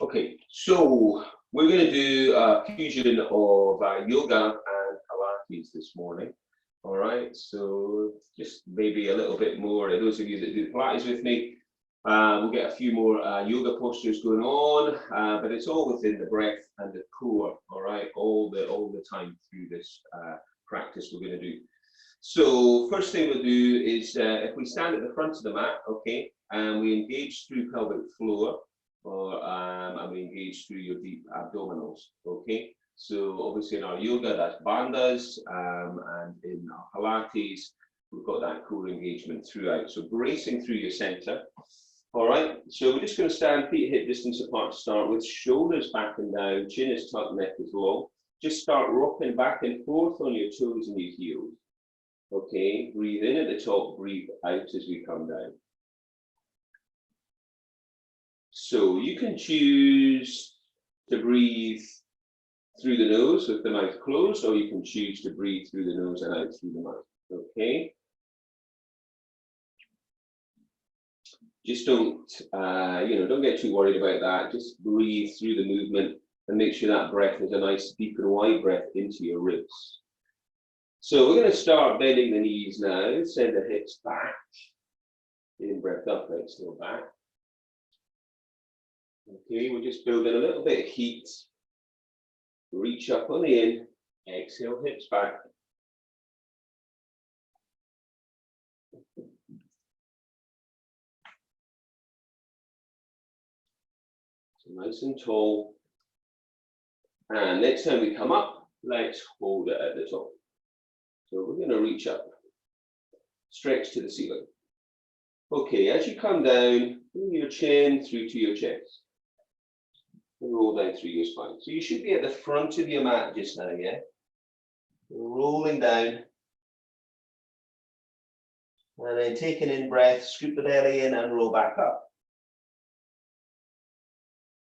Okay, so we're going to do a fusion of yoga and Pilates this morning. All right, so just maybe a little bit more. Those of you that do Pilates with me, we'll get a few more yoga postures going on, but it's all within the breath and the core. All right, all the time through this practice we're going to do. So first thing we'll do is if we stand at the front of the mat, okay, and we engage through pelvic floor, or and we engage through your deep abdominals, okay? So obviously in our yoga, that's bandhas, and in our Pilates, we've got that core engagement throughout. So bracing through your center. All right, so we're just going to stand feet hip distance apart to start with, shoulders back and down, chin is tucked, neck is long. Just start rocking back and forth on your toes and your heels. Okay, breathe in at the top, breathe out as we come down. So you can choose to breathe through the nose with the mouth closed, or you can choose to breathe through the nose and out through the mouth. Okay. Just don't get too worried about that. Just breathe through the movement and make sure that breath is a nice deep and wide breath into your ribs. So we're going to start bending the knees now. Send the hips back. In breath up, exhale back. Okay, we're just building a little bit of heat. Reach up on the in, exhale, hips back. So nice and tall. And next time we come up, let's hold it at the top. So we're going to reach up, stretch to the ceiling. Okay, as you come down, bring your chin through to your chest. And roll down through your spine. So you should be at the front of your mat just now, yeah? Rolling down. And then take an in breath, scoop the belly in and roll back up.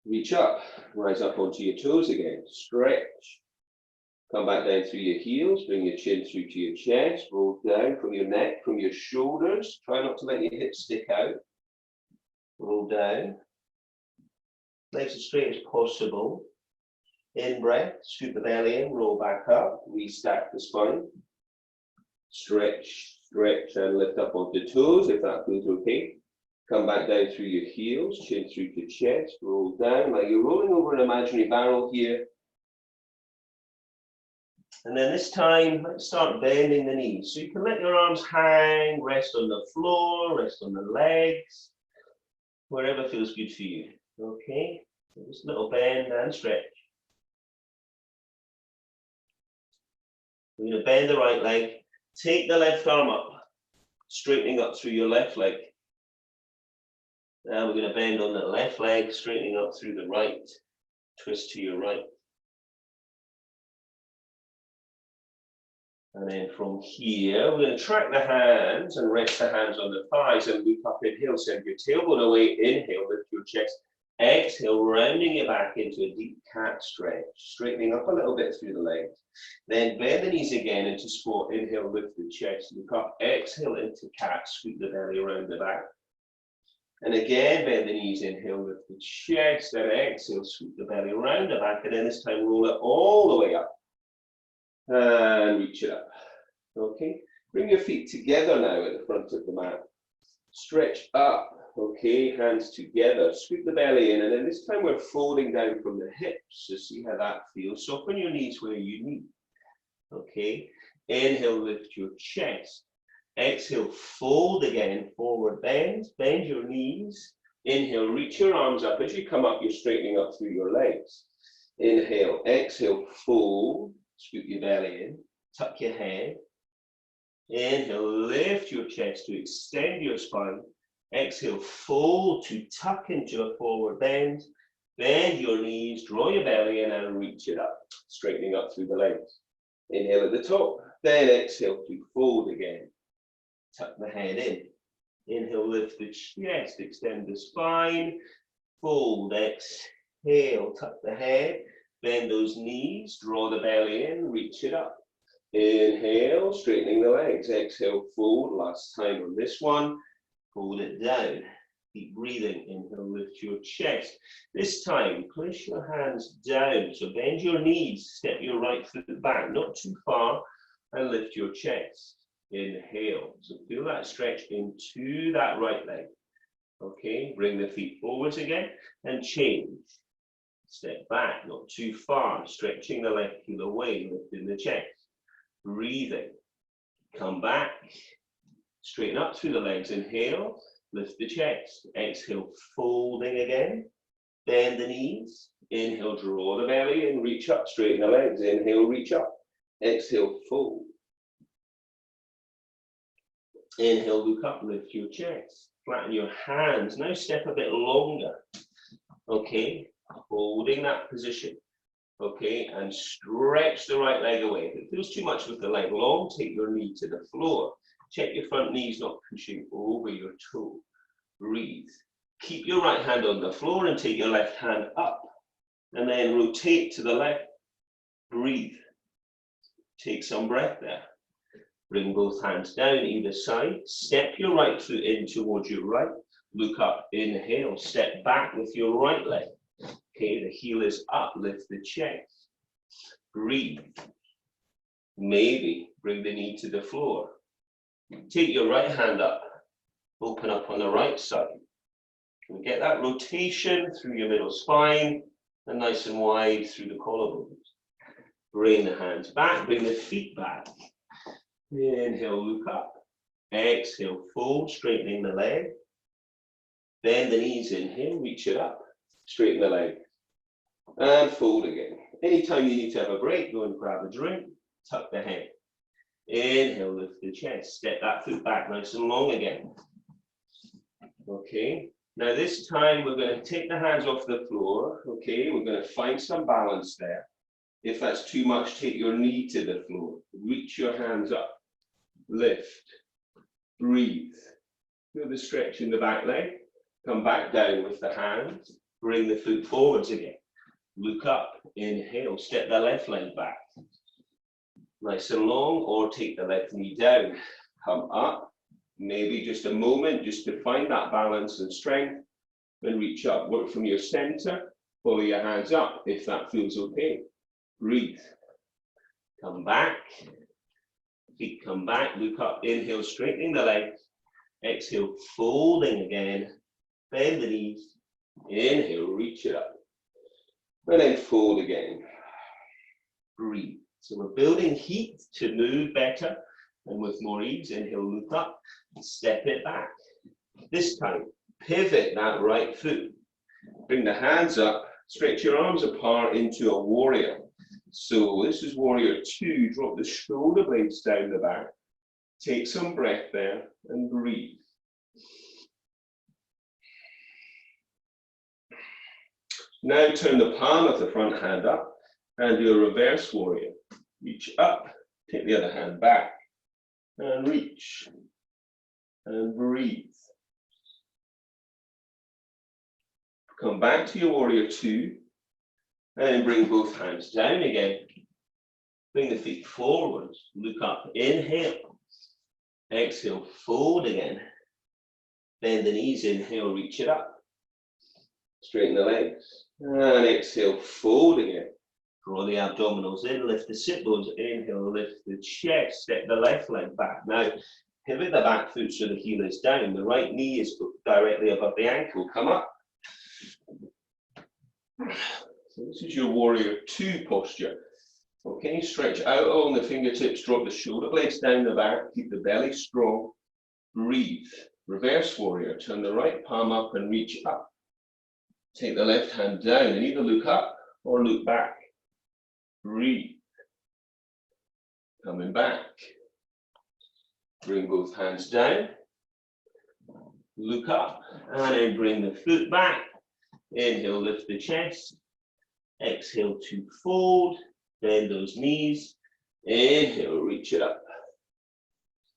Reach up, rise up onto your toes again, stretch. Come back down through your heels, bring your chin through to your chest, roll down from your neck, from your shoulders. Try not to let your hips stick out. Roll down. Nice and straight as possible. In breath, scoop the belly in, roll back up, restack the spine. Stretch, stretch, and lift up onto toes if that feels okay. Come back down through your heels, chin through to chest, roll down like you're rolling over an imaginary barrel here. And then this time, let's start bending the knees. So you can let your arms hang, rest on the floor, rest on the legs, wherever feels good for you. Okay, so just a little bend and stretch. We're going to bend the right leg, take the left arm up, straightening up through your left leg. Now we're going to bend on the left leg, straightening up through the right, twist to your right. And then from here, we're going to track the hands and rest the hands on the thighs and loop up, inhale, send your tailbone away, inhale, lift your chest, exhale, rounding it back into a deep cat stretch, straightening up a little bit through the legs. Then bend the knees again into squat, inhale, lift the chest, look up, exhale into cat, scoop the belly around the back. And again, bend the knees, inhale, lift the chest, then exhale, scoop the belly around the back, and then this time roll it all the way up. And reach it up. Okay, bring your feet together now at the front of the mat. Stretch up. Okay, hands together. Scoop the belly in, and then this time we're folding down from the hips. So see how that feels. Soften your knees where you need. Okay, inhale, lift your chest. Exhale, fold again, forward bend. Bend your knees. Inhale, reach your arms up. As you come up, you're straightening up through your legs. Inhale, exhale, fold. Scoop your belly in, tuck your head. Inhale, lift your chest to extend your spine. Exhale, fold to tuck into a forward bend. Bend your knees, draw your belly in and reach it up, straightening up through the legs. Inhale at the top, then exhale to fold again. Tuck the head in. Inhale, lift the chest, extend the spine. Fold, exhale, tuck the head. Bend those knees, draw the belly in, reach it up. Inhale, straightening the legs. Exhale, fold. Last time on this one. Hold it down. Keep breathing. Inhale, lift your chest. This time, push your hands down. So bend your knees, step your right foot back, not too far, and lift your chest. Inhale. So feel that stretch into that right leg. Okay, bring the feet forwards again and change. Step back, not too far, stretching the left heel away, lifting the chest. Breathing. Come back. Straighten up through the legs. Inhale, lift the chest. Exhale, folding again. Bend the knees. Inhale, draw the belly and reach up. Straighten the legs. Inhale, reach up. Exhale, fold. Inhale, look up, lift your chest. Flatten your hands. Now step a bit longer. Okay, holding that position. Okay, and stretch the right leg away. If it feels too much with the leg long, take your knee to the floor. Check your front knees not pushing over your toe. Breathe. Keep your right hand on the floor and take your left hand up. And then rotate to the left. Breathe. Take some breath there. Bring both hands down either side. Step your right foot in towards your right. Look up. Inhale. Step back with your right leg. Okay, the heel is up. Lift the chest. Breathe. Maybe bring the knee to the floor. Take your right hand up. Open up on the right side. And get that rotation through your middle spine and nice and wide through the collarbones. Bring the hands back. Bring the feet back. Inhale, look up. Exhale, fold, straightening the leg. Bend the knees, inhale, reach it up. Straighten the leg. And fold again. Anytime you need to have a break, go and grab a drink. Tuck the head. Inhale, lift the chest. Step that foot back nice and long again. Okay. Now this time we're going to take the hands off the floor. Okay. We're going to find some balance there. If that's too much, take your knee to the floor. Reach your hands up. Lift. Breathe. Feel the stretch in the back leg. Come back down with the hands. Bring the foot forwards again. Look up. Inhale. Step the left leg back. Nice and long, or take the left knee down. Come up. Maybe just a moment just to find that balance and strength. Then reach up. Work from your center. Follow your hands up if that feels okay. Breathe. Come back. Feet come back. Look up. Inhale, straightening the legs. Exhale, folding again. Bend the knees. Inhale, reach it up. And then fold again. Breathe. So we're building heat to move better and with more ease. Inhale, look up. Step it back. This time, pivot that right foot. Bring the hands up. Stretch your arms apart into a warrior. So this is warrior 2. Drop the shoulder blades down the back. Take some breath there and breathe. Now turn the palm of the front hand up and do a reverse warrior. Reach up, take the other hand back and reach and breathe. Come back to your warrior 2 and then bring both hands down again. Bring the feet forwards, look up, inhale. Exhale, fold again. Bend the knees, inhale, reach it up. Straighten the legs. And exhale, fold again. Draw the abdominals in, lift the sit bones, inhale, lift the chest, step the left leg back. Now, pivot the back foot so the heel is down. The right knee is directly above the ankle. Come up. So this is your warrior 2 posture. Okay, stretch out along the fingertips, drop the shoulder blades down the back, keep the belly strong. Breathe. Reverse warrior. Turn the right palm up and reach up. Take the left hand down and either look up or look back. Breathe. Coming back. Bring both hands down. Look up and then bring the foot back. Inhale, lift the chest. Exhale to fold. Bend those knees. Inhale, reach it up.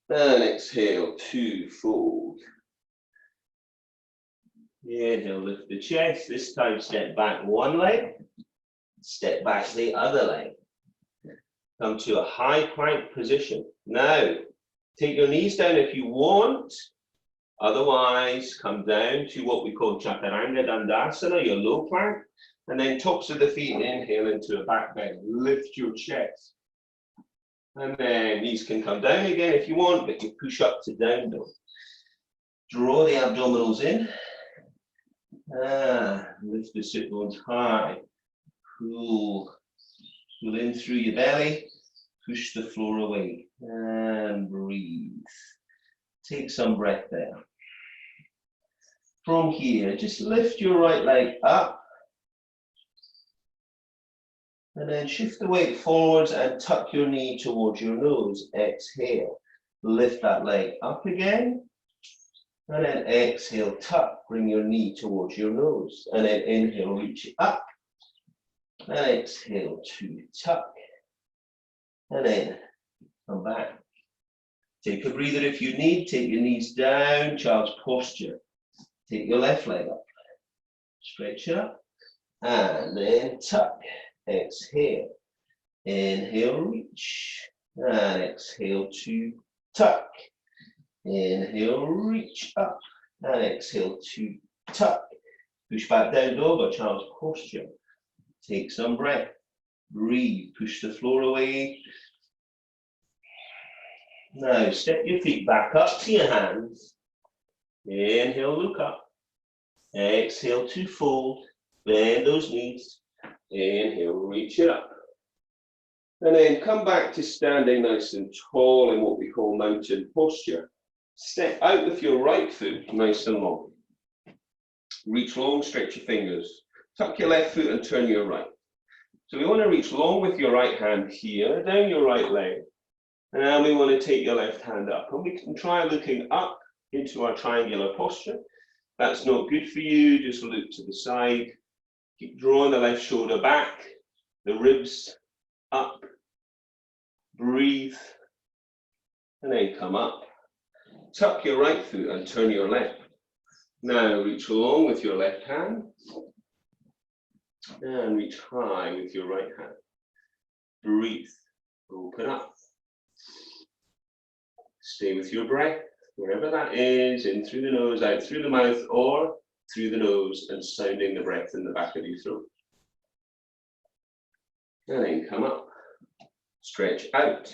And exhale to fold. Inhale, lift the chest. This time step back one leg. Step back the other leg. Come to a high plank position. Now, take your knees down if you want. Otherwise, come down to what we call Chaturanga Dandasana, your low plank, and then tops of the feet, inhale into a back bend. Lift your chest. And then knees can come down again if you want, but you push up to down dog. Draw the abdominals in. Lift the sit bones high. Pull in through your belly. Push the floor away. And breathe. Take some breath there. From here, just lift your right leg up. And then shift the weight forwards and tuck your knee towards your nose. Exhale. Lift that leg up again. And then exhale, tuck. Bring your knee towards your nose. And then inhale, reach it up. And exhale to tuck. And then come back. Take a breather if you need. Take your knees down, child's posture. Take your left leg up. Stretch it up. And then tuck. Exhale. Inhale, reach. And exhale to tuck. Inhale, reach up. And exhale to tuck. Push back down dog or child's posture. Take some breath. Breathe. Push the floor away. Now step your feet back up to your hands. Inhale, look up. Exhale to fold. Bend those knees. Inhale, reach it up. And then come back to standing nice and tall in what we call mountain posture. Step out with your right foot nice and long. Reach long, stretch your fingers. Tuck your left foot and turn your right. So we want to reach long with your right hand here, down your right leg. And now we want to take your left hand up. And we can try looking up into our triangular posture. That's not good for you. Just look to the side. Keep drawing the left shoulder back, the ribs up. Breathe. And then come up. Tuck your right foot and turn your left. Now reach long with your left hand. And reach high with your right hand. Breathe. Open up. Stay with your breath, wherever that is, in through the nose, out through the mouth, or through the nose and sounding the breath in the back of your throat. And then come up. Stretch out.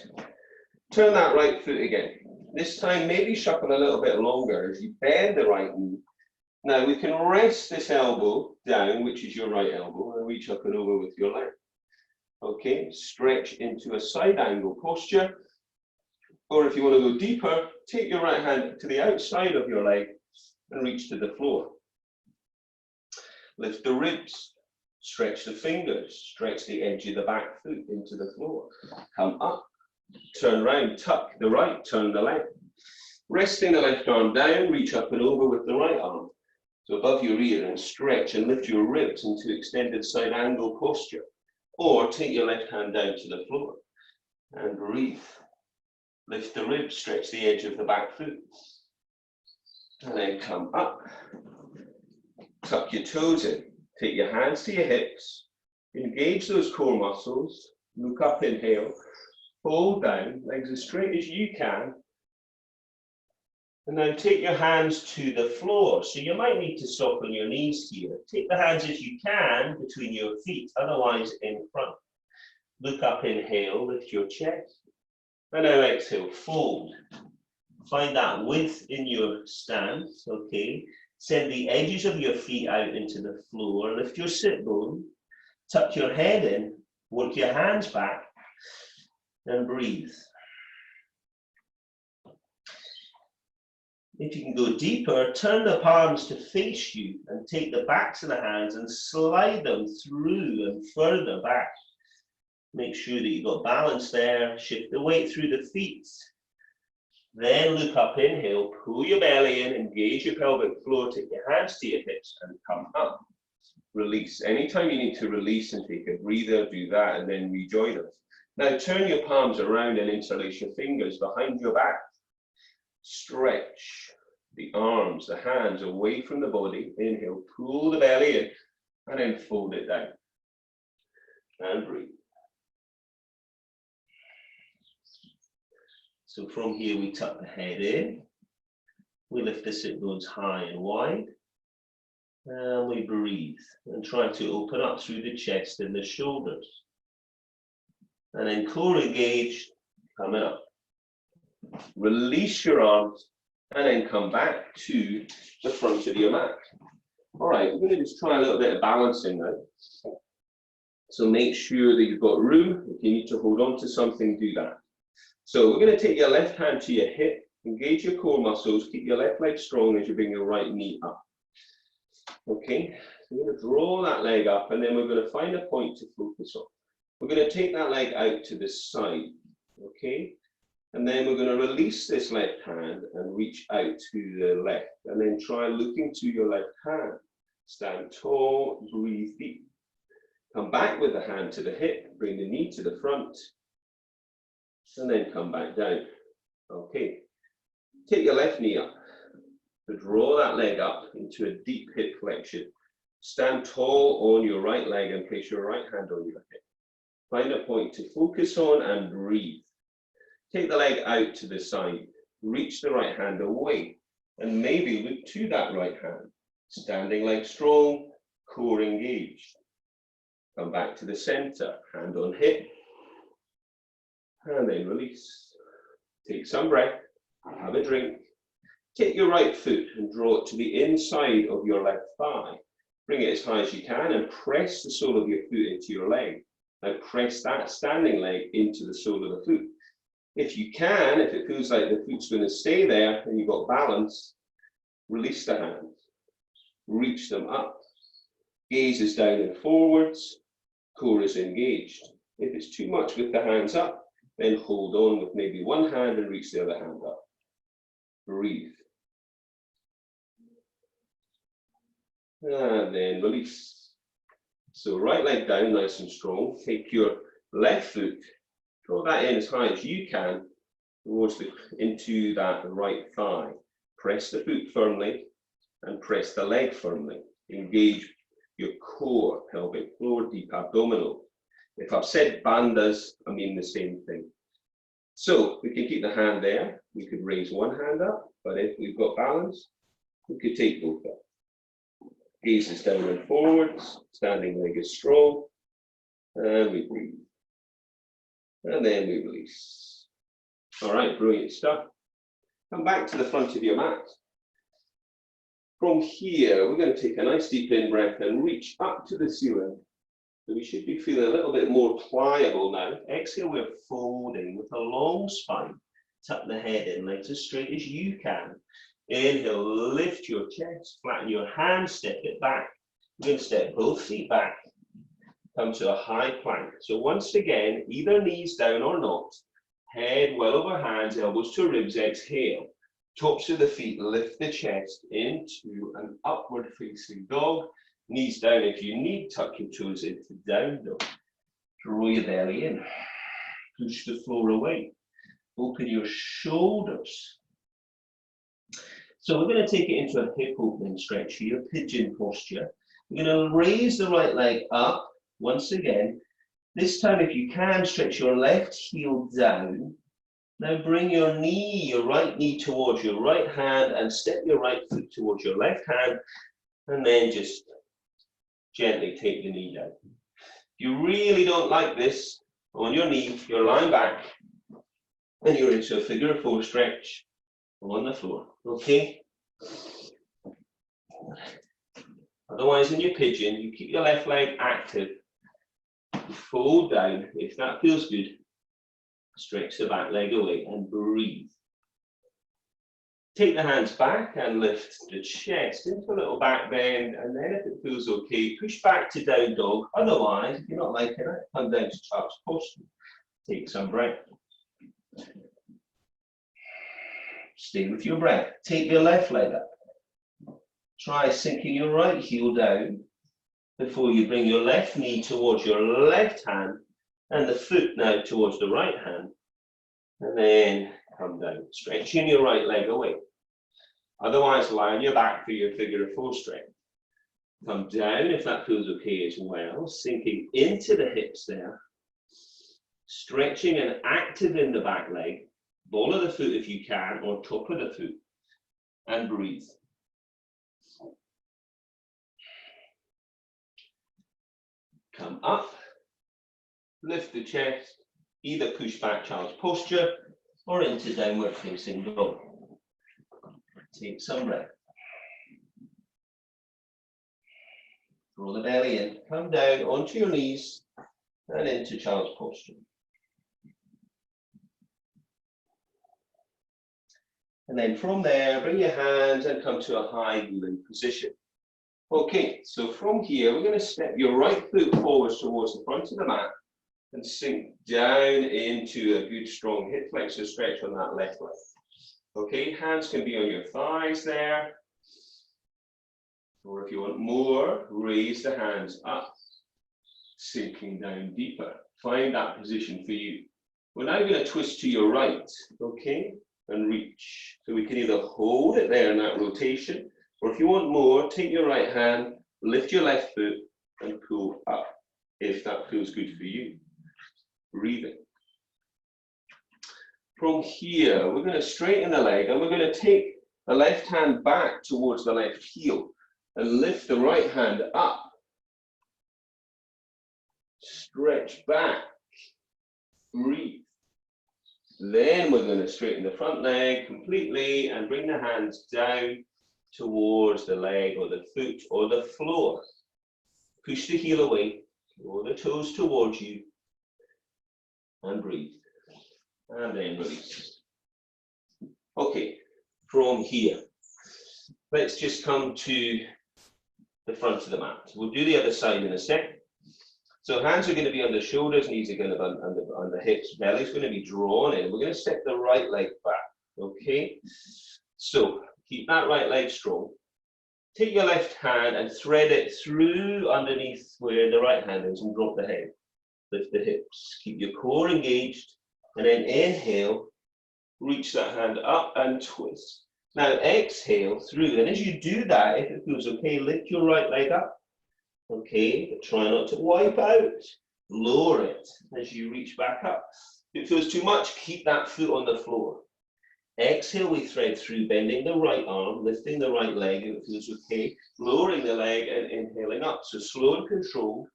Turn that right foot again. This time maybe shuffle a little bit longer as you bend the right knee. Now we can rest this elbow down, which is your right elbow, and reach up and over with your left. Okay, stretch into a side angle posture. Or if you want to go deeper, take your right hand to the outside of your leg and reach to the floor. Lift the ribs, stretch the fingers, stretch the edge of the back foot into the floor. Come up, turn round, tuck the right, turn the left. Resting the left arm down, reach up and over with the right arm. So above your ear and stretch and lift your ribs into extended side angle posture. Or take your left hand down to the floor and breathe. Lift the ribs, stretch the edge of the back foot. And then come up. Tuck your toes in. Take your hands to your hips. Engage those core muscles. Look up, inhale. Fold down, legs as straight as you can. And then take your hands to the floor. So you might need to soften your knees here. Take the hands if you can between your feet, otherwise in front. Look up, inhale, lift your chest. And now exhale, fold. Find that width in your stance, okay? Send the edges of your feet out into the floor. Lift your sit bone. Tuck your head in. Work your hands back. And breathe. If you can go deeper, turn the palms to face you and take the backs of the hands and slide them through and further back. Make sure that you've got balance there. Shift the weight through the feet. Then look up, inhale, pull your belly in, engage your pelvic floor, take your hands to your hips and come up. Release. Anytime you need to release and take a breather, do that and then rejoin us. Now turn your palms around and interlace your fingers behind your back. Stretch the arms, the hands away from the body. Inhale, pull the belly in and then fold it down. And breathe. So from here we tuck the head in, We lift the sit bones high and wide. And we breathe and try to open up through the chest and the shoulders. And then core engaged, coming up. Release your arms and then come back to the front of your mat. All right, we're going to just try a little bit of balancing now. So make sure that you've got room. If you need to hold on to something, do that. So we're going to take your left hand to your hip, engage your core muscles, keep your left leg strong as you bring your right knee up. Okay, so we're going to draw that leg up and then we're going to find a point to focus on. We're going to take that leg out to the side, okay? And then we're going to release this left hand and reach out to the left. And then try looking to your left hand. Stand tall, breathe deep. Come back with the hand to the hip, bring the knee to the front. And then come back down. Okay. Take your left knee up. So draw that leg up into a deep hip flexion. Stand tall on your right leg and place your right hand on your hip. Find a point to focus on and breathe. Take the leg out to the side. Reach the right hand away. And maybe look to that right hand. Standing leg strong, core engaged. Come back to the center, hand on hip. And then release. Take some breath, have a drink. Take your right foot and draw it to the inside of your left thigh. Bring it as high as you can and press the sole of your foot into your leg. Now press that standing leg into the sole of the foot. If you can, if it feels like the foot's going to stay there and you've got balance, release the hands. Reach them up. Gaze is down and forwards. Core is engaged. If it's too much with the hands up, then hold on with maybe one hand and reach the other hand up. Breathe. And then release. So right leg down, nice and strong. Take your left foot, draw that in as high as you can towards into that right thigh. Press the foot firmly and press the leg firmly. Engage your core, pelvic floor, deep abdominal. If I've said bandhas, I mean the same thing. So we can keep the hand there. We could raise one hand up, but if we've got balance, we could take both up. Gaze is down and forwards, standing leg is strong, and we breathe. And then we release. All right, brilliant stuff. Come back to the front of your mat. From here, we're going to take a nice deep in breath and reach up to the ceiling. So we should be feeling a little bit more pliable now. Exhale, we're folding with a long spine. Tuck the head in, legs as straight as you can. Inhale, lift your chest, flatten your hands, step it back. We're going to step both feet back. Come to a high plank. So once again, either knees down or not. Head well over hands, elbows to ribs, exhale. Tops of the feet, lift the chest into an upward facing dog. Knees down if you need, tuck your toes into down dog. Draw your belly in. Push the floor away. Open your shoulders. So we're going to take it into a hip opening stretch here, pigeon posture. We're going to raise the right leg up once again. This time, if you can, stretch your left heel down. Now bring your knee, your right knee towards your right hand and step your right foot towards your left hand. And then just gently take the knee down. If you really don't like this, on your knee, you're lying back and you're into a figure of four stretch on the floor, okay? Otherwise, in your pigeon, you keep your left leg active. You fold down. If that feels good, stretch the back leg away and breathe. Take the hands back and lift the chest into a little back bend, and then if it feels okay, push back to down dog. Otherwise, if you're not liking it, come down to child's posture. Take some breath. Stay with your breath. Take your left leg up. Try sinking your right heel down before you bring your left knee towards your left hand and the foot now towards the right hand. And then come down, stretching your right leg away. Otherwise, lie on your back for your figure of four stretch. Come down if that feels okay as well, sinking into the hips there. Stretching and active in the back leg. Ball of the foot if you can, or top of the foot. and breathe. Come up, lift the chest, either push back child's posture or into downward facing dog. Take some breath. Roll the belly in, come down onto your knees and into child's posture. And then from there, bring your hands and come to a high kneeling position. Okay, so from here, we're going to step your right foot forwards towards the front of the mat and sink down into a good strong hip flexor stretch on that left leg. Okay, hands can be on your thighs there. Or if you want more, raise the hands up, sinking down deeper. Find that position for you. We're now going to twist to your right, okay, and reach. So we can either hold it there in that rotation, or if you want more, take your right hand, lift your left foot, and pull up, if that feels good for you. Breathing. From here, we're going to straighten the leg, and we're going to take the left hand back towards the left heel, and lift the right hand up. Stretch back. Breathe. Then we're going to straighten the front leg completely and bring the hands down towards the leg or the foot or the floor. Push the heel away, draw the toes towards you, and breathe. And then release. Okay, from here, let's just come to the front of the mat. We'll do the other side in a sec. So hands are going to be on the shoulders, knees are going to be on the hips, belly's going to be drawn in. We're going to step the right leg back, okay? So keep that right leg strong. Take your left hand and thread it through underneath where the right hand is and drop the head. Lift the hips, keep your core engaged, and then inhale, reach that hand up and twist. Now exhale through, and as you do that, if it feels okay, lift your right leg up. Okay, but try not to wipe out. Lower it as you reach back up. If it feels too much, keep that foot on the floor. Exhale, we thread through, bending the right arm, lifting the right leg if it feels okay, lowering the leg and inhaling up. So slow and controlled.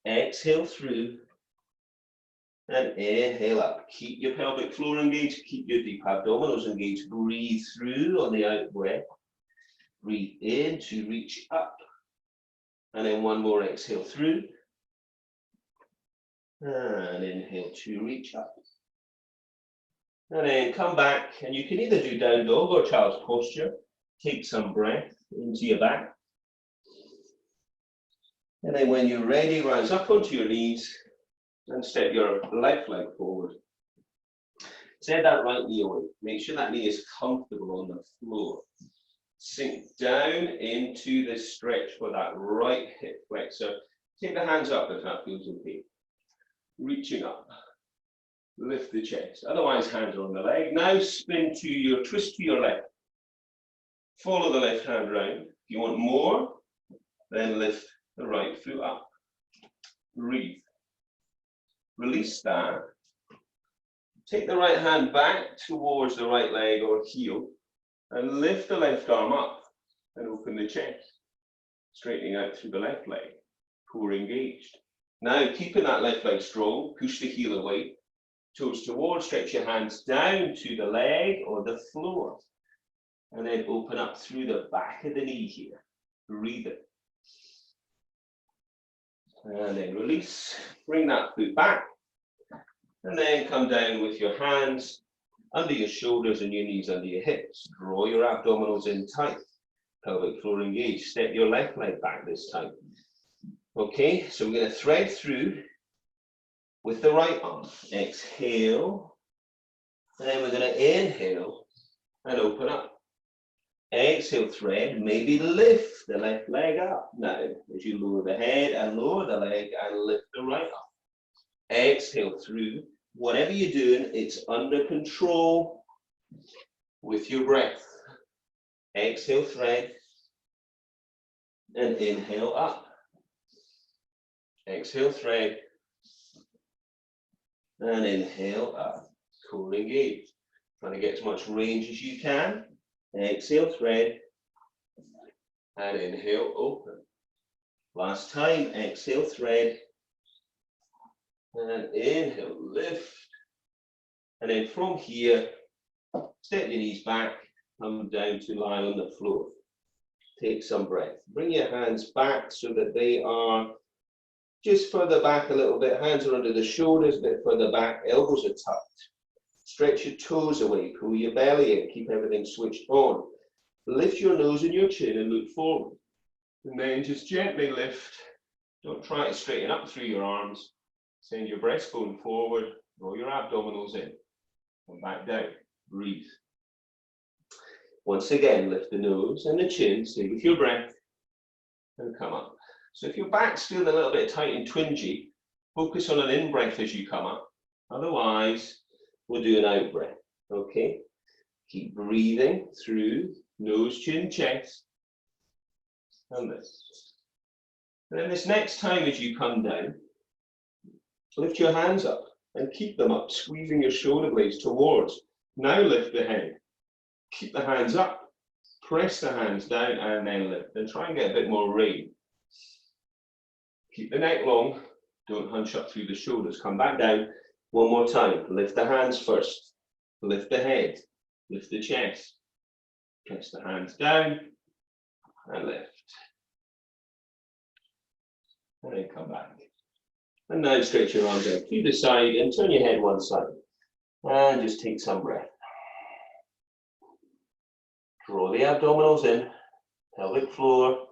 Exhale through and inhale up. Keep your pelvic floor engaged, keep your deep abdominals engaged. Breathe through on the out breath. Breathe in to reach up. And then one more exhale through. And inhale to reach up. And then come back, and you can either do down dog or child's posture. Take some breath into your back. And then when you're ready, rise up onto your knees and step your left leg forward. Set that right knee away. Make sure that knee is comfortable on the floor. Sink down into this stretch for that right hip flexor. Take the hands up if that feels okay. Reaching up. Lift the chest. Otherwise, hands are on the leg. Now spin to your twist to your left. Follow the left hand round. If you want more, then lift the right foot up. Breathe. Release that. Take the right hand back towards the right leg or heel and lift the left arm up and open the chest, straightening out through the left leg, core engaged. Now, keeping that left leg strong, push the heel away, toes towards, stretch your hands down to the leg or the floor, and then open up through the back of the knee here. Breathe it. And then release, bring that foot back, and then come down with your hands under your shoulders and your knees under your hips. Draw your abdominals in tight, pelvic floor engaged. Step your left leg back this time. Okay, so we're going to thread through with the right arm. Exhale, and then we're going to inhale and open up. Exhale, thread, maybe lift the left leg up now as you lower the head and lower the leg and lift the right arm. Exhale through. Whatever you're doing, it's under control with your breath. Exhale, thread, and inhale up. Exhale, thread, and inhale up. Core engaged. Trying to get as much range as you can. Exhale, thread. And inhale, open. Last time, exhale, thread. And inhale, lift. And then from here, step your knees back, come down to lie on the floor. Take some breath. Bring your hands back so that they are just further back a little bit. Hands are under the shoulders, a bit further back. Elbows are tucked. Stretch your toes away. Pull your belly in. Keep everything switched on. Lift your nose and your chin and look forward. And then just gently lift. Don't try to straighten up through your arms. Send your breastbone forward. Roll your abdominals in. Come back down. Breathe. Once again, lift the nose and the chin. Stay with your breath. And come up. So if your back's feeling a little bit tight and twingy, focus on an in-breath as you come up. Otherwise, we'll do an out-breath. Okay? Keep breathing through nose, chin, chest. And this. And then this next time as you come down, lift your hands up and keep them up, squeezing your shoulder blades towards. Now lift the head. Keep the hands up, press the hands down and then lift. And try and get a bit more range. Keep the neck long, don't hunch up through the shoulders. Come back down one more time. Lift the hands first, lift the head, lift the chest. Press the hands down and lift. And then come back. And now stretch your arms out to the side and turn your head one side. And just take some breath. Draw the abdominals in, pelvic floor,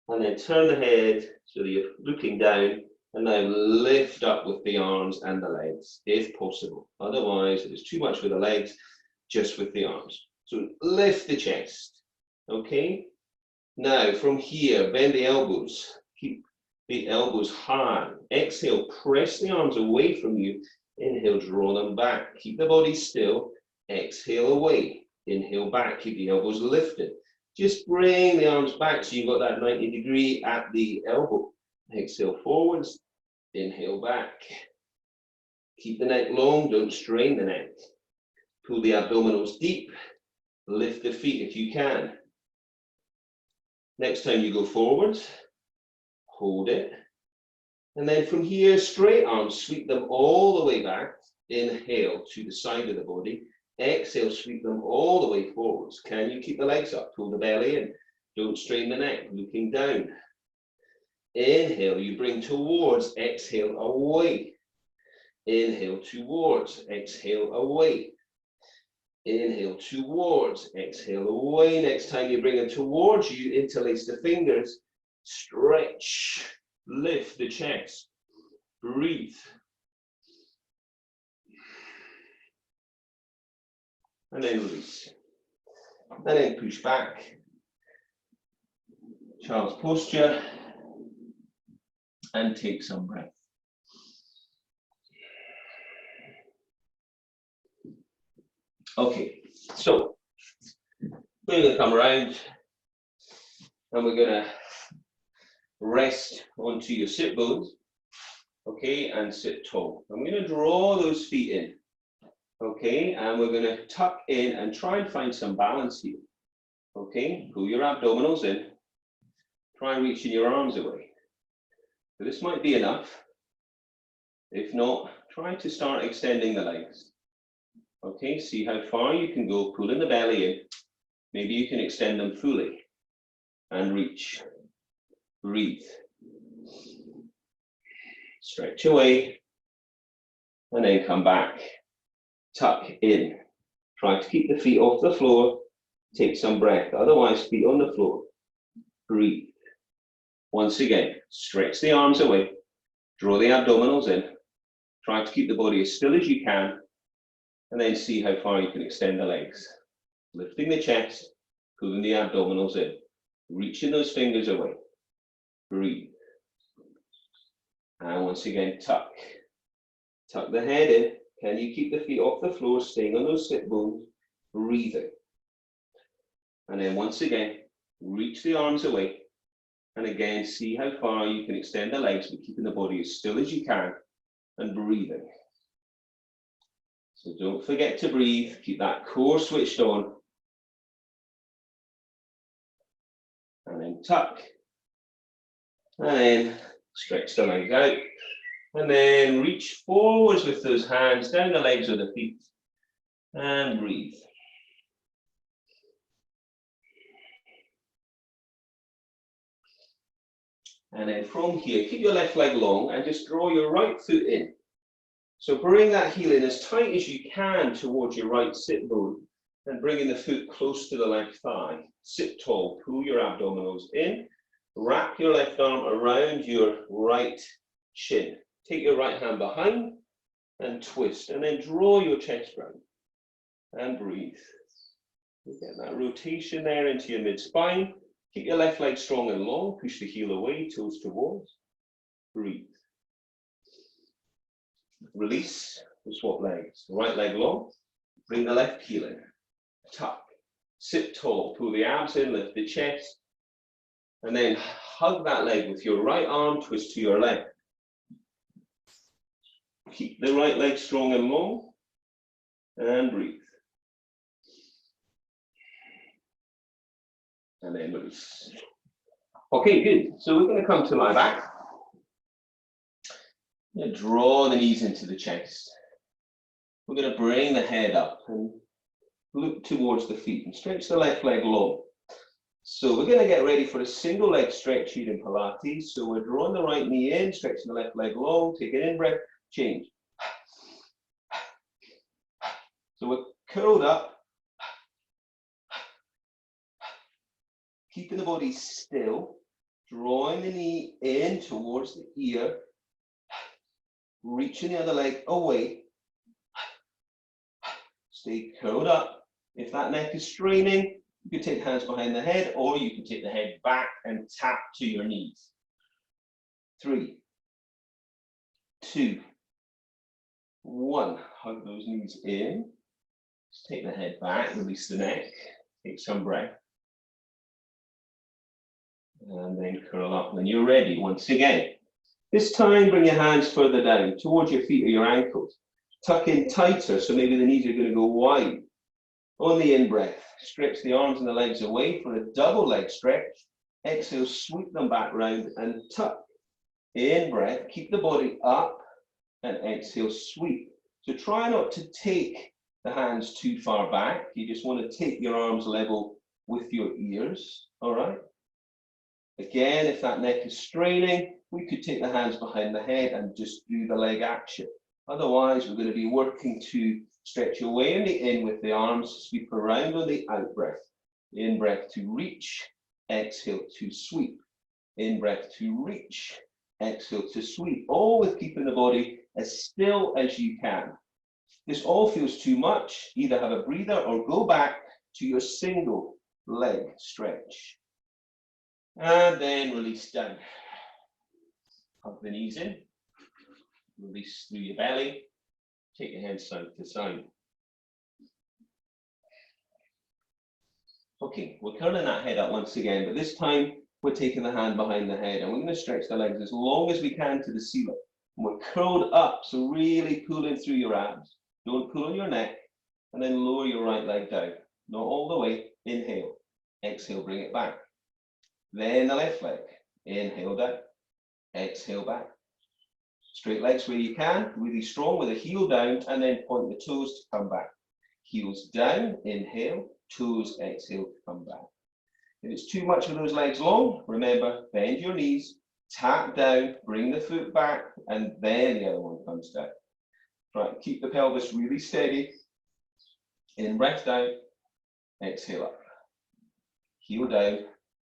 and then turn the head so that you're looking down. And now lift up with the arms and the legs, if possible. Otherwise, if it's too much with the legs, just with the arms. So lift the chest, okay? Now from here, bend the elbows. Keep the elbows high. Exhale, press the arms away from you. Inhale, draw them back. Keep the body still. Exhale away. Inhale back. Keep the elbows lifted. Just bring the arms back so you've got that 90 degree at the elbow. Exhale forwards. Inhale back. Keep the neck long. Don't strain the neck. Pull the abdominals deep. Lift the feet if you can. Next time you go forwards, hold it. And then from here, straight arms, sweep them all the way back. Inhale to the side of the body. Exhale, sweep them all the way forwards. Can you keep the legs up? Pull the belly in. Don't strain the neck, looking down. Inhale, you bring towards. Exhale, away. Inhale, towards. Exhale, away. Inhale towards, exhale away. Next time you bring it towards you, interlace the fingers, stretch, lift the chest, breathe. And then release. And then push back. Child's posture. And take some breath. Okay, so we're going to come around and we're going to rest onto your sit bones, okay, and sit tall. I'm going to draw those feet in, okay, and we're going to tuck in and try and find some balance here, okay. Pull your abdominals in, try and reaching your arms away. So this might be enough. If not, try to start extending the legs. Okay, see how far you can go, pulling the belly in. Maybe you can extend them fully and reach. Breathe. Stretch away and then come back. Tuck in. Try to keep the feet off the floor. Take some breath, otherwise feet on the floor. Breathe. Once again, stretch the arms away. Draw the abdominals in. Try to keep the body as still as you can. And then see how far you can extend the legs. Lifting the chest, pulling the abdominals in. Reaching those fingers away. Breathe. And once again, tuck. Tuck the head in. Can you keep the feet off the floor, staying on those sit bones? Breathing. And then once again, reach the arms away. And again, see how far you can extend the legs, but keeping the body as still as you can. And breathing. So don't forget to breathe, keep that core switched on. tuck. And then stretch the legs out. And then reach forwards with those hands down the legs of the feet. And breathe. And then from here, keep your left leg long and just draw your right foot in. So bring that heel in as tight as you can towards your right sit bone and bringing the foot close to the left thigh. Sit tall, pull your abdominals in, wrap your left arm around your right shin. Take your right hand behind and twist, and then draw your chest round and breathe. You get that rotation there into your mid-spine. Keep your left leg strong and long, push the heel away, toes towards, breathe. Release, swap legs. Right leg long, bring the left heel in, tuck, sit tall, pull the abs in, lift the chest, and then hug that leg with your right arm, twist to your left. Keep the right leg strong and long, and breathe. And then release. Okay, good. So we're going to come to lie back. Draw the knees into the chest. We're going to bring the head up and look towards the feet and stretch the left leg long. So we're going to get ready for a single leg stretch here in Pilates. So we're drawing the right knee in, stretching the left leg long, take an in-breath, change. So we're curled up, keeping the body still, drawing the knee in towards the ear, reaching the other leg away. Stay curled up. If that neck is straining, you can take hands behind the head, or you can take the head back and tap to your knees. 3, 2, 1. Hug those knees in. Just take the head back, release the neck, take some breath. And then curl up when you're ready once again. This time, bring your hands further down towards your feet or your ankles. Tuck in tighter, so maybe the knees are going to go wide. On the in-breath, stretch the arms and the legs away for a double leg stretch. Exhale, sweep them back round and tuck. In-breath, keep the body up and exhale, sweep. So try not to take the hands too far back. You just want to take your arms level with your ears, all right? Again, if that neck is straining, we could take the hands behind the head and just do the leg action. Otherwise, we're going to be working to stretch away in the in with the arms, sweep around on the out breath. In breath to reach, exhale to sweep. In breath to reach, exhale to sweep. All with keeping the body as still as you can. This all feels too much. Either have a breather or go back to your single leg stretch. And then release down. Hug the knees in. Release through your belly. Take your hands side to side. Okay, we're curling that head up once again, but this time we're taking the hand behind the head and we're going to stretch the legs as long as we can to the ceiling. And we're curled up, so really pulling through your abs. Don't pull on your neck, and then lower your right leg down. Not all the way. Inhale. Exhale, bring it back. Then the left leg. Inhale down. Exhale back. Straight legs where you can, really strong with the heel down, and then point the toes to come back. Heels down, inhale, toes, exhale to come back. If it's too much of those legs long, remember, bend your knees, tap down, bring the foot back, and then the other one comes down. Right, keep the pelvis really steady. In breath down, exhale up. Heel down,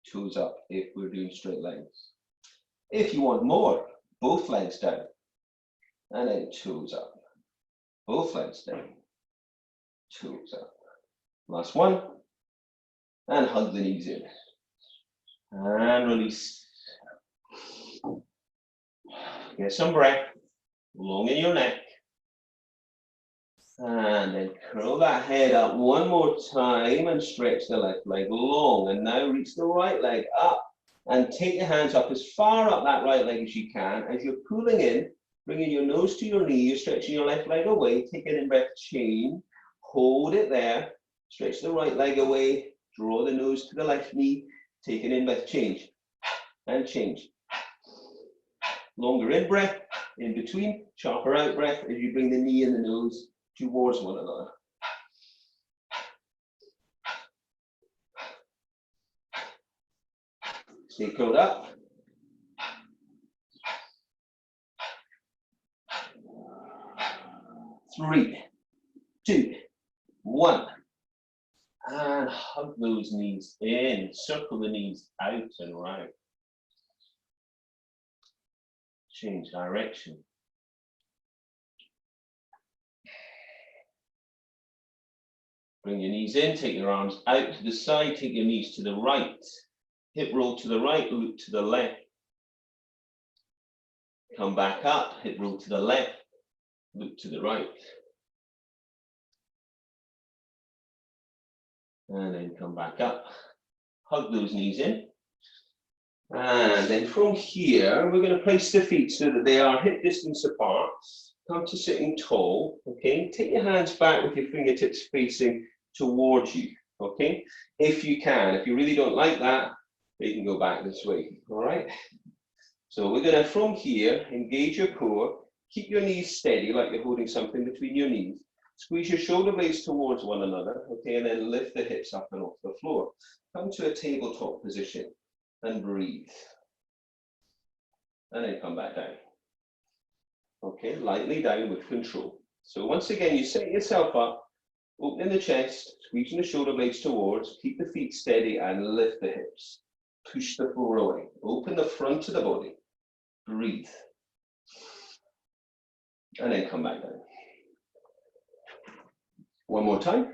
toes up if we're doing straight legs. If you want more, both legs down. And then toes up. Both legs down. Toes up. Last one. And hug the knees in. And release. Get some breath. Long in your neck. And then curl that head up one more time and stretch the left leg long. And now reach the right leg up. And take your hands up as far up that right leg as you can. As you're pulling in, bringing your nose to your knee, you're stretching your left leg away. Take an in-breath, chain. Hold it there. Stretch the right leg away. Draw the nose to the left knee. Take an in-breath, change, and change. Longer in-breath, in between, sharper out-breath as you bring the knee and the nose towards one another. Stay curled up. 3, 2, 1. And hug those knees in. Circle the knees out and round. Change direction. Bring your knees in, take your arms out to the side, take your knees to the right. Hip roll to the right, loop to the left. Come back up, hip roll to the left, loop to the right. And then come back up. Hug those knees in. And then from here, we're going to place the feet so that they are hip distance apart. Come to sitting tall, okay? Take your hands back with your fingertips facing towards you, okay? If you can. If you really don't like that, you can go back this way, all right? So we're going to, from here, engage your core. Keep your knees steady, like you're holding something between your knees. Squeeze your shoulder blades towards one another, okay? And then lift the hips up and off the floor. Come to a tabletop position and breathe. And then come back down. Okay, lightly down with control. So once again, you set yourself up, opening the chest, squeezing the shoulder blades towards, keep the feet steady and lift the hips. Push the floor away. Open the front of the body. Breathe. And then come back down. One more time.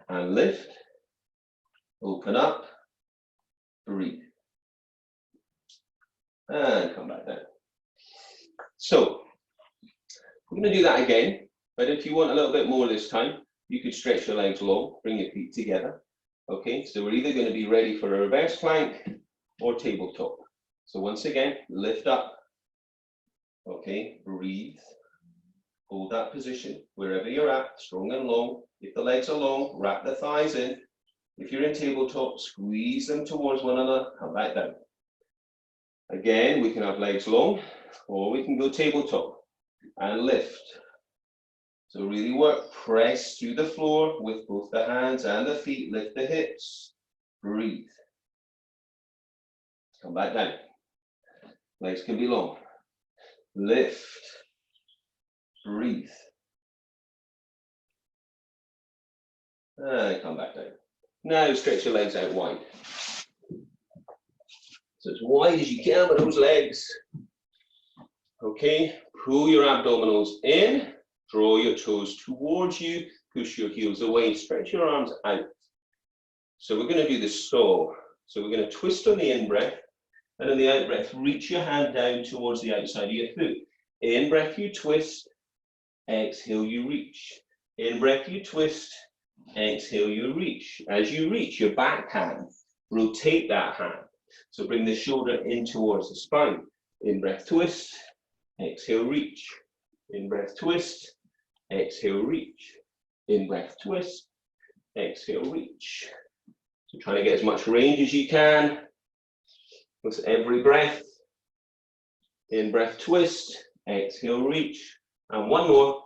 And lift. Open up. Breathe. And come back down. So, we're going to do that again. But if you want a little bit more this time, you could stretch your legs long, bring your feet together. Okay, so we're either going to be ready for a reverse plank or tabletop. So once again, lift up. Okay, breathe. Hold that position wherever you're at, strong and long. If the legs are long, wrap the thighs in. If you're in tabletop, squeeze them towards one another, come back down. Again, we can have legs long, or we can go tabletop and lift. So really work, press through the floor with both the hands and the feet, lift the hips, breathe. Come back down. Legs can be long. Lift, breathe. And come back down. Now stretch your legs out wide. So as wide as you can with those legs. Okay, pull your abdominals in, draw your toes towards you, push your heels away, stretch your arms out. So we're going to do the saw. So we're going to twist on the in-breath, and on the out-breath, reach your hand down towards the outside of your foot. In-breath, you twist, exhale, you reach. In-breath, you twist, exhale, you reach. As you reach, your back hand, rotate that hand. So bring the shoulder in towards the spine. In-breath, twist, exhale, reach. In-breath, twist, exhale, reach. In-breath, twist, exhale, reach. So trying to get as much range as you can with every breath. In-breath, twist, exhale, reach. And one more.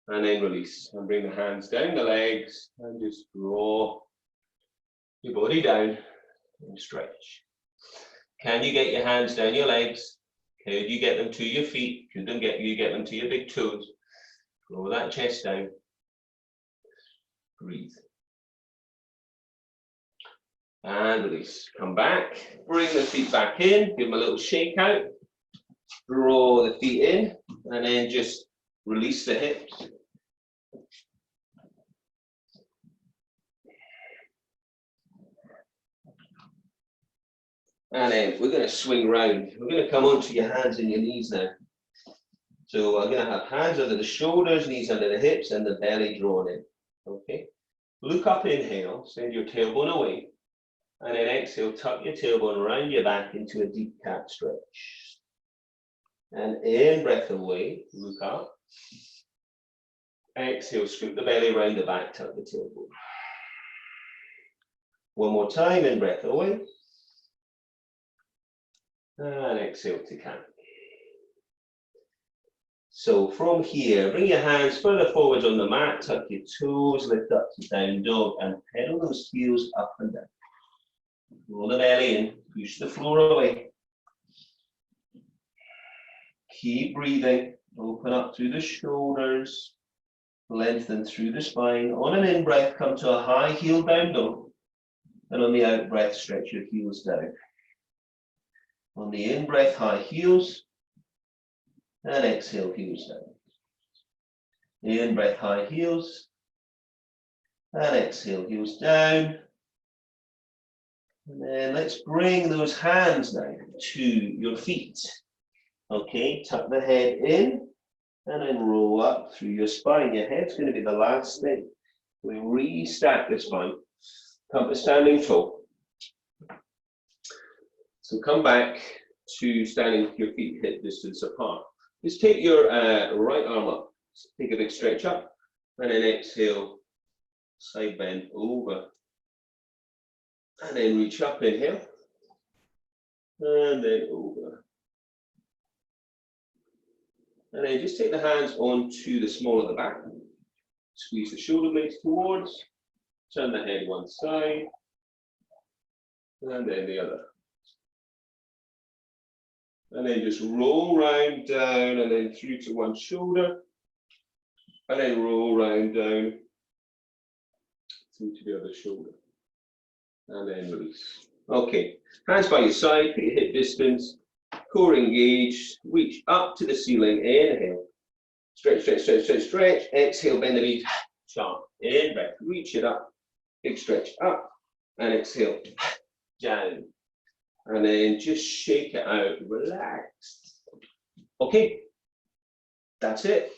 And then release. And bring the hands down the legs and just draw your body down and stretch. Can you get your hands down your legs? Could you get them to your feet? Could you get them to your big toes? Roll that chest down. Breathe. And release. Come back. Bring the feet back in. Give them a little shake out. Draw the feet in. And then just release the hips. And then we're going to swing round. We're going to come onto your hands and your knees now. So I'm going to have hands under the shoulders, knees under the hips, and the belly drawn in. Okay. Look up, inhale, send your tailbone away. And then exhale, tuck your tailbone around your back into a deep cat stretch. And in, breath away, look up. Exhale, scoop the belly around the back, tuck the tailbone. One more time, in breath away. And exhale to count. So from here, bring your hands further forwards on the mat, tuck your toes, lift up to down dog, and pedal those heels up and down. Roll the belly in, push the floor away. Keep breathing, open up through the shoulders, lengthen through the spine. On an in-breath, come to a high heel down dog, and on the out-breath, stretch your heels down. On the in-breath, high heels, and exhale, heels down. In-breath, high heels, and exhale, heels down. And then let's bring those hands now to your feet. Okay, tuck the head in, and then roll up through your spine. Your head's going to be the last thing. We restack the spine. Come to standing tall. So come back to standing with your feet hip distance apart. Just take your right arm up. Take a big stretch up, and then exhale, side bend over. And then reach up, inhale, and then over. And then just take the hands onto the small of the back. Squeeze the shoulder blades towards. Turn the head one side, and then the other. And then just roll round, down, and then through to one shoulder. And then roll round, down, through to the other shoulder. And then release. Okay, hands by your side, put your hip distance, core engaged, reach up to the ceiling, inhale. Stretch, stretch, stretch, stretch, stretch. Exhale, bend the knees, sharp. In breath, reach it up, big stretch up, and exhale, down. And then just shake it out, relax. Okay, that's it.